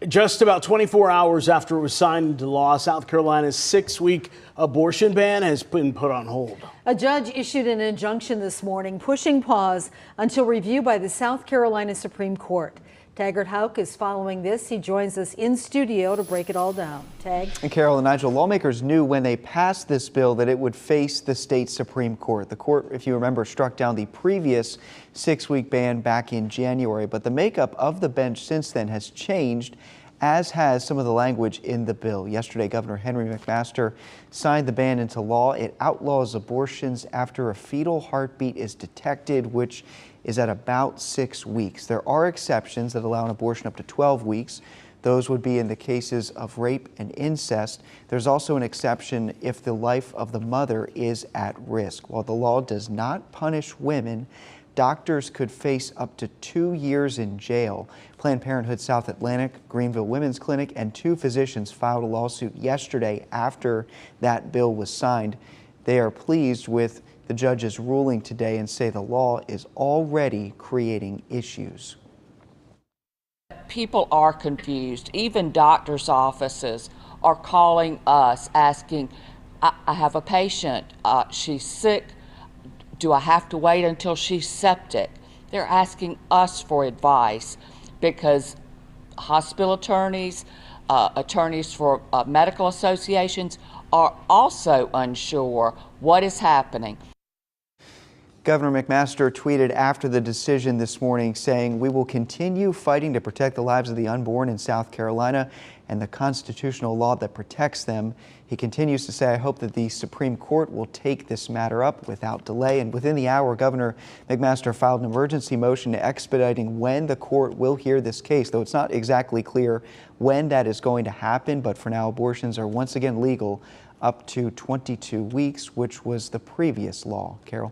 Just about 24 hours after it was signed into law, South Carolina's 6-week abortion ban has been put on hold. A judge issued an injunction this morning, pushing pause until review by the South Carolina Supreme Court. Taggart Houck is following this. He joins us in studio to break it all down. Tag. And Carol and Nigel, lawmakers knew when they passed this bill that it would face the state Supreme Court. The court, if you remember, struck down the previous 6-week ban back in January, but the makeup of the bench since then has changed, as has some of the language in the bill. Yesterday, Governor Henry McMaster signed the ban into law. It outlaws abortions after a fetal heartbeat is detected, which is at about 6 weeks. There are exceptions that allow an abortion up to 12 weeks. Those would be in the cases of rape and incest. There's also an exception if the life of the mother is at risk. While the law does not punish women, doctors could face up to 2 years in jail. Planned Parenthood South Atlantic, Greenville Women's Clinic, and 2 physicians filed a lawsuit yesterday after that bill was signed. They are pleased with the judge's ruling today and say the law is already creating issues. People are confused. Even doctors' offices are calling us asking, I have a patient, she's sick, do I have to wait until she's septic? They're asking us for advice because hospital attorneys, attorneys for medical associations are also unsure what is happening. Governor McMaster tweeted after the decision this morning saying, "We will continue fighting to protect the lives of the unborn in South Carolina and the constitutional law that protects them." He continues to say, "I hope that the Supreme Court will take this matter up without delay." And within the hour, Governor McMaster filed an emergency motion expediting when the court will hear this case, though it's not exactly clear when that is going to happen. But for now, abortions are once again legal up to 22 weeks, which was the previous law. Carol.